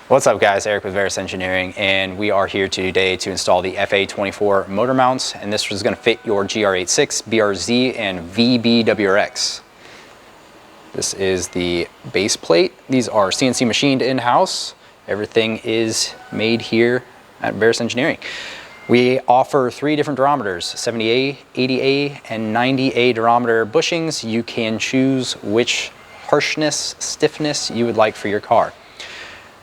What's up guys, Eric with Verus Engineering, and we are here today to install the FA24 motor mounts, and this is going to fit your GR86, BRZ, and VB WRX. This is the base plate. These are CNC machined in-house. Everything is made here at Verus Engineering. We offer 3 different durometers, 70A, 80A, and 90A durometer bushings. You can choose which harshness, stiffness you would like for your car.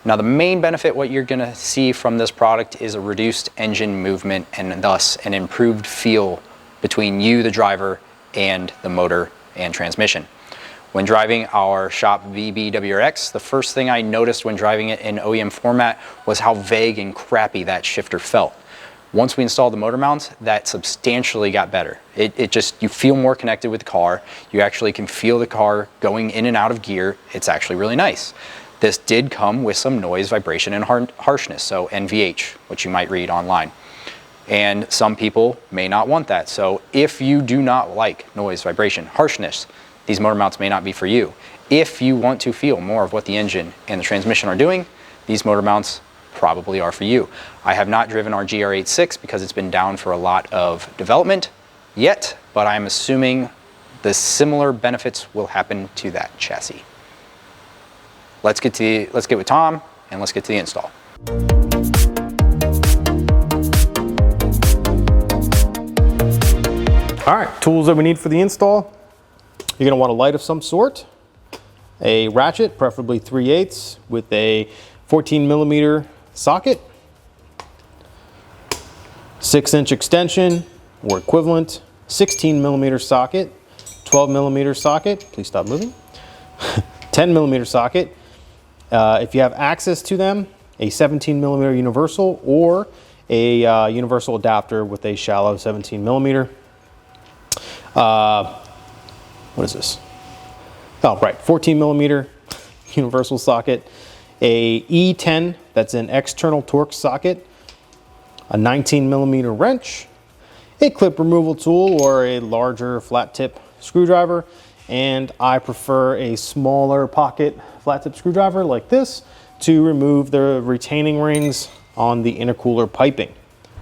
Now the main benefit, what you're gonna see from this product, is a reduced engine movement and thus an improved feel between you, the driver, and the motor and transmission. When driving our shop VB WRX, the first thing I noticed when driving it in OEM format was how vague and crappy that shifter felt. Once we installed the motor mounts, that substantially got better. You feel more connected with the car. You actually can feel the car going in and out of gear. It's actually really nice. This did come with some noise, vibration, and harshness, so NVH, which you might read online. And some people may not want that. So if you do not like noise, vibration, harshness, these motor mounts may not be for you. If you want to feel more of what the engine and the transmission are doing, these motor mounts probably are for you. I have not driven our GR86 because it's been down for a lot of development yet, but I'm assuming the similar benefits will happen to that chassis. Let's get with Tom and let's get to the install. All right, tools that we need for the install. You're gonna want a light of some sort, a ratchet, preferably 3/8 with a 14mm socket, 6-inch extension or equivalent, 16mm socket, 12mm socket, please stop moving, 10mm socket. If you have access to them, a 17mm universal or a universal adapter with a shallow 17mm. What is this? Oh, right, 14mm universal socket, a E10 that's an external torque socket, a 19mm wrench, a clip removal tool or a larger flat tip screwdriver, and I prefer a smaller pocket flat tip screwdriver like this to remove the retaining rings on the intercooler piping.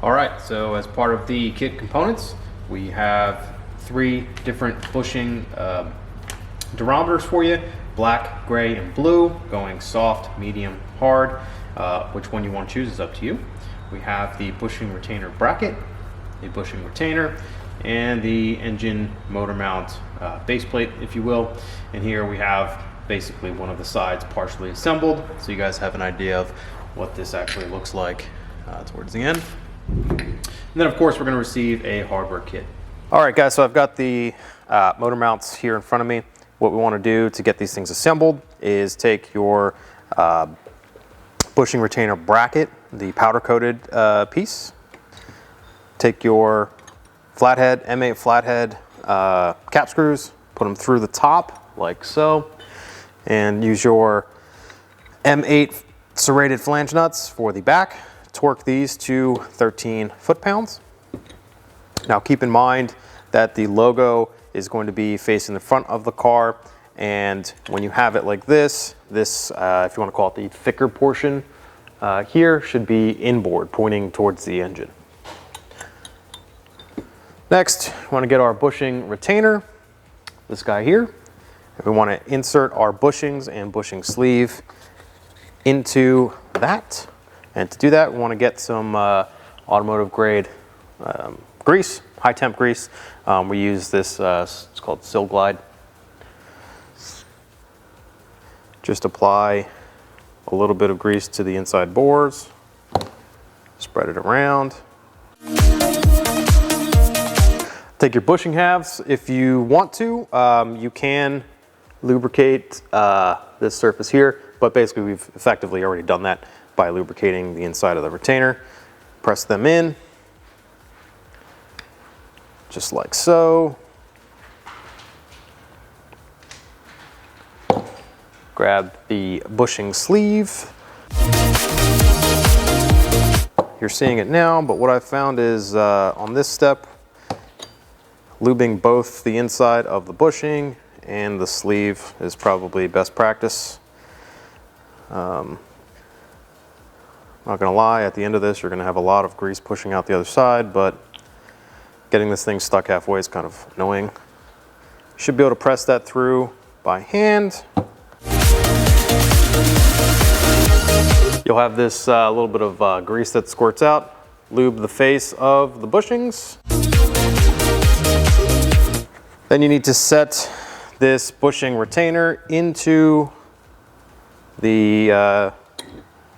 All right, so as part of the kit components, we have 3 different bushing durometers for you: black, gray, and blue, going soft, medium, hard. Which one you want to choose is up to you. We have the bushing retainer bracket, a bushing retainer, and the engine motor mount base plate, if you will. And here we have basically one of the sides partially assembled, so you guys have an idea of what this actually looks like towards the end. And then of course we're going to receive a hardware kit. All right guys, so I've got the motor mounts here in front of me. What we want to do to get these things assembled is take your bushing retainer bracket, the powder coated piece, take your flathead, M8 flathead cap screws, put them through the top like so, and use your M8 serrated flange nuts for the back. Torque these to 13 foot-pounds. Now keep in mind that the logo is going to be facing the front of the car, and when you have it like this, if you want to call it the thicker portion here, should be inboard, pointing towards the engine. Next, we want to get our bushing retainer, this guy here. We want to insert our bushings and bushing sleeve into that. And to do that, we want to get some automotive grade grease, high temp grease. We use this, it's called Sil Glide. Just apply a little bit of grease to the inside bores, spread it around. Take your bushing halves. If you want to, you can lubricate this surface here, but basically we've effectively already done that by lubricating the inside of the retainer. Press them in, just like so. Grab the bushing sleeve. You're seeing it now, but what I found is on this step, lubing both the inside of the bushing and the sleeve is probably best practice. Not gonna lie, at the end of this, you're gonna have a lot of grease pushing out the other side, but getting this thing stuck halfway is kind of annoying. Should be able to press that through by hand. You'll have this little bit of grease that squirts out. Lube the face of the bushings. Then you need to set this bushing retainer into the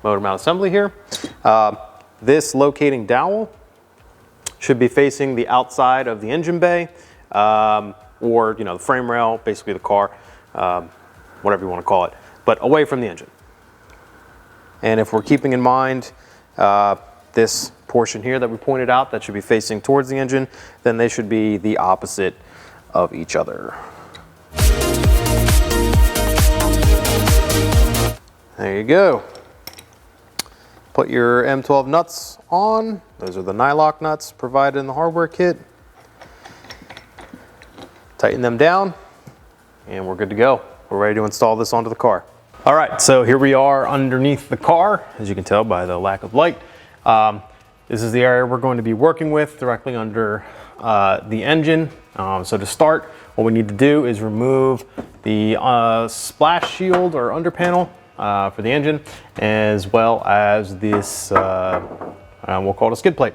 motor mount assembly here. This locating dowel should be facing the outside of the engine bay, or the frame rail, basically the car, whatever you want to call it, but away from the engine. And if we're keeping in mind this portion here that we pointed out that should be facing towards the engine, then they should be the opposite of each other. There you go. Put your M12 nuts on. Those are the nylock nuts provided in the hardware kit. Tighten them down, and we're good to go. We're ready to install this onto the car. All right, so here we are underneath the car, as you can tell by the lack of light. This is the area we're going to be working with directly under the engine. So to start, what we need to do is remove the splash shield or under panel for the engine, as well as this, we'll call it a skid plate.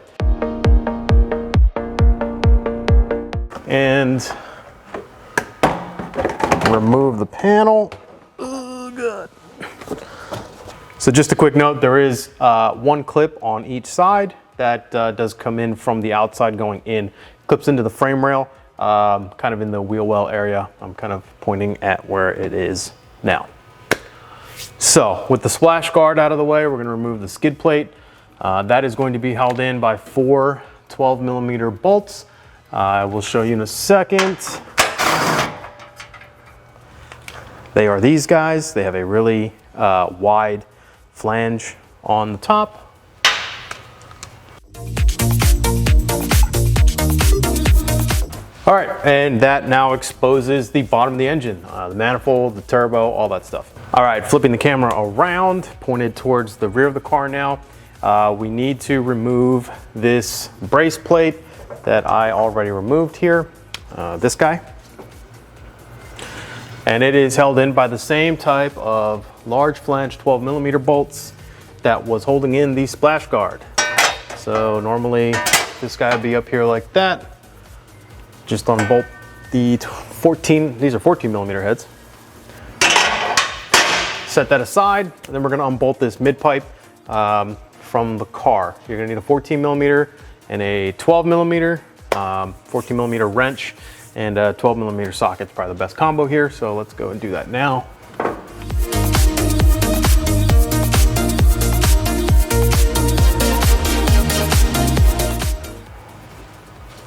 And remove the panel. Oh, God. So just a quick note, there is one clip on each side that does come in from the outside going in. Clips into the frame rail, kind of in the wheel well area. I'm kind of pointing at where it is now. So with the splash guard out of the way, we're going to remove the skid plate. That is going to be held in by 4 12mm bolts. I will show you in a second. They are these guys. They have a really wide flange on the top. All right, and that now exposes the bottom of the engine, the manifold, the turbo, all that stuff. All right, flipping the camera around, pointed towards the rear of the car now. We need to remove this brace plate that I already removed here, this guy. And it is held in by the same type of large flange 12mm bolts that was holding in the splash guard. So normally this guy would be up here like that. Just unbolt the 14, these are 14mm heads. Set that aside, and then we're gonna unbolt this mid pipe from the car. You're gonna need a 14mm and a 12mm, 14mm wrench, and a 12mm socket's probably the best combo here, so let's go and do that now.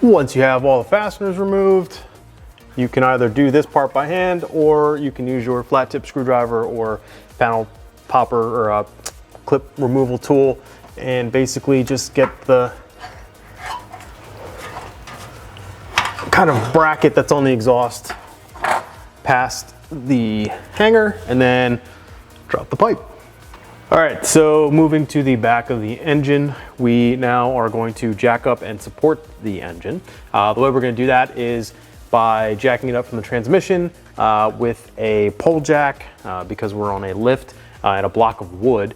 Once you have all the fasteners removed, you can either do this part by hand, or you can use your flat tip screwdriver or panel popper or a clip removal tool and basically just get the kind of bracket that's on the exhaust past the hanger and then drop the pipe. All right, so moving to the back of the engine, we now are going to jack up and support the engine. The way we're gonna do that is by jacking it up from the transmission with a pole jack because we're on a lift and a block of wood.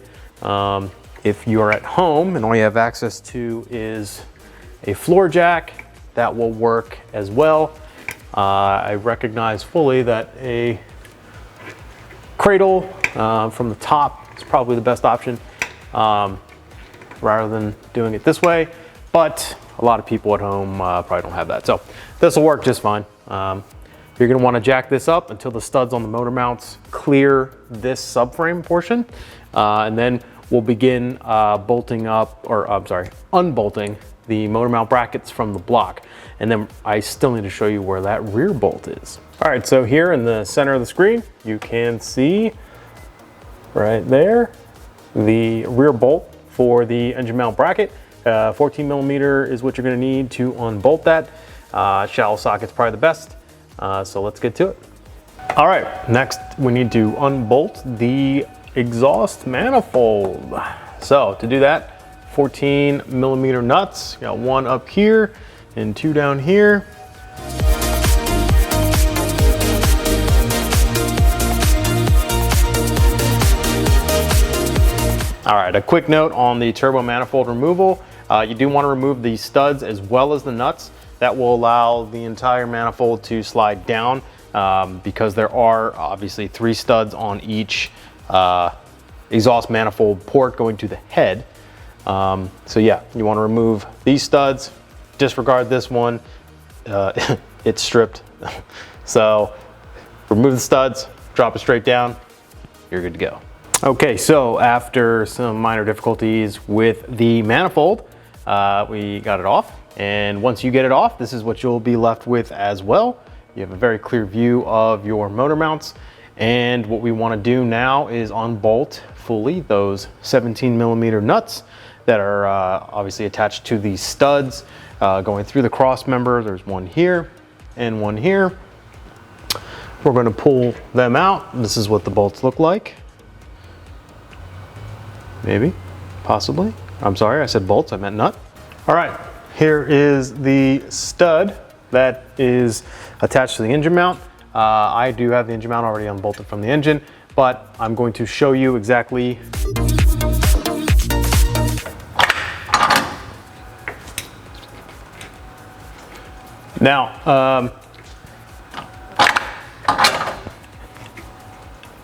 If you are at home and all you have access to is a floor jack, that will work as well. I recognize fully that a cradle from the top is probably the best option rather than doing it this way, but a lot of people at home probably don't have that. So this will work just fine. You're gonna wanna jack this up until the studs on the motor mounts clear this subframe portion, and then we'll begin unbolting the motor mount brackets from the block. And then I still need to show you where that rear bolt is. All right, so here in the center of the screen, you can see right there the rear bolt for the engine mount bracket. 14mm is what you're gonna need to unbolt that. Shallow socket's probably the best, so let's get to it. All right, next we need to unbolt the exhaust manifold. So to do that, 14 millimeter nuts. Got one up here and two down here. All right, a quick note on the turbo manifold removal. You do want to remove the studs as well as the nuts. That will allow the entire manifold to slide down because there are obviously 3 studs on each exhaust manifold port going to the head. So yeah, you want to remove these studs, disregard this one. It's stripped. So remove the studs, drop it straight down, you're good to go. Okay, so after some minor difficulties with the manifold, we got it off. And once you get it off, this is what you'll be left with as well. You have a very clear view of your motor mounts. And what we want to do now is unbolt fully those 17 millimeter nuts that are obviously attached to these studs going through the cross member. There's one here and one here. We're going to pull them out. This is what the bolts look like. Maybe, possibly. I'm sorry, I said bolts, I meant nut. All right, here is the stud that is attached to the engine mount. I do have the engine mount already unbolted from the engine, but I'm going to show you exactly now.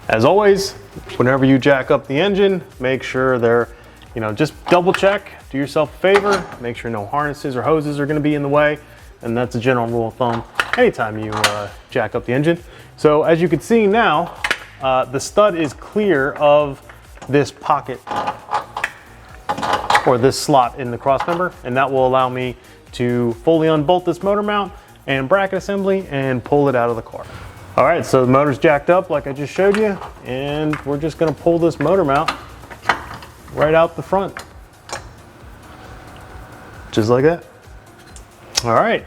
As always, whenever you jack up the engine, make sure they're, just double check, do yourself a favor, make sure no harnesses or hoses are gonna be in the way. And that's a general rule of thumb anytime you jack up the engine. So as you can see now, the stud is clear of this pocket or this slot in the cross member, and that will allow me to fully unbolt this motor mount and bracket assembly and pull it out of the car. All right, so the motor's jacked up like I just showed you, and we're just gonna pull this motor mount right out the front. Just like that. All right,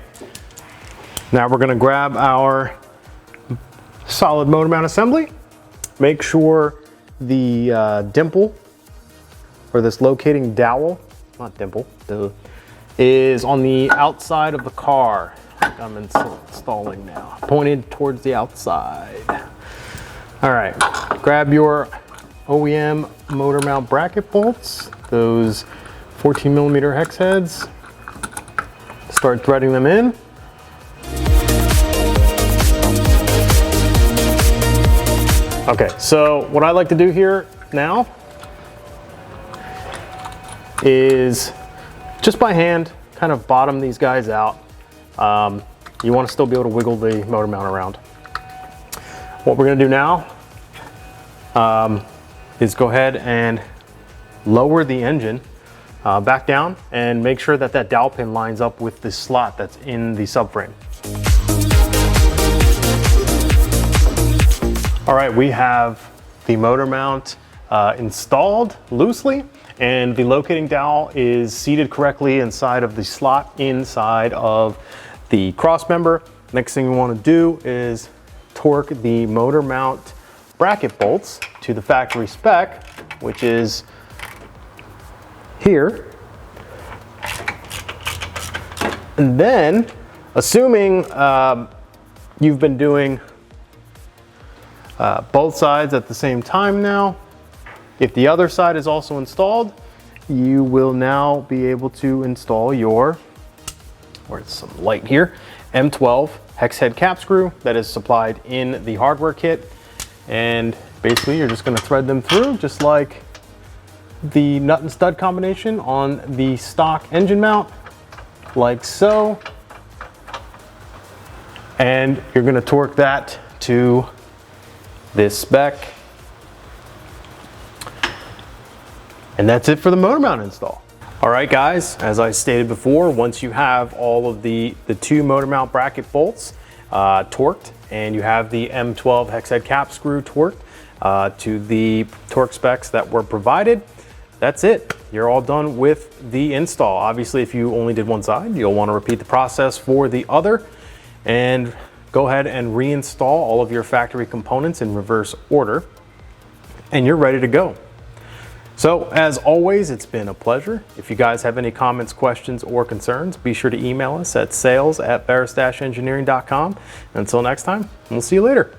now we're gonna grab our solid motor mount assembly. Make sure the dimple, or this locating dowel, not dimple, is on the outside of the car. I'm installing now, pointed towards the outside. All right, grab your OEM motor mount bracket bolts, those 14 millimeter hex heads. Start threading them in. Okay, so what I like to do here now is just by hand kind of bottom these guys out. You want to still be able to wiggle the motor mount around. What we're going to do now is go ahead and lower the engine back down and make sure that that dowel pin lines up with the slot that's in the subframe. All right, we have the motor mount installed loosely, and the locating dowel is seated correctly inside of the slot inside of the cross member. Next thing we want to do is torque the motor mount bracket bolts to the factory spec, which is here. And then, assuming you've been doing both sides at the same time now, if the other side is also installed, you will now be able to install your, where's some light here, M12 hex head cap screw that is supplied in the hardware kit. And basically you're just going to thread them through just like the nut and stud combination on the stock engine mount, like so. And you're going to torque that to this spec. And that's it for the motor mount install. All right, guys, as I stated before, once you have all of the 2 motor mount bracket bolts torqued, and you have the M12 hex head cap screw torqued to the torque specs that were provided, that's it. You're all done with the install. Obviously, if you only did one side, you'll want to repeat the process for the other, and go ahead and reinstall all of your factory components in reverse order, and you're ready to go. So as always, it's been a pleasure. If you guys have any comments, questions, or concerns, be sure to email us at sales@verus-engineering.com. Until next time, we'll see you later.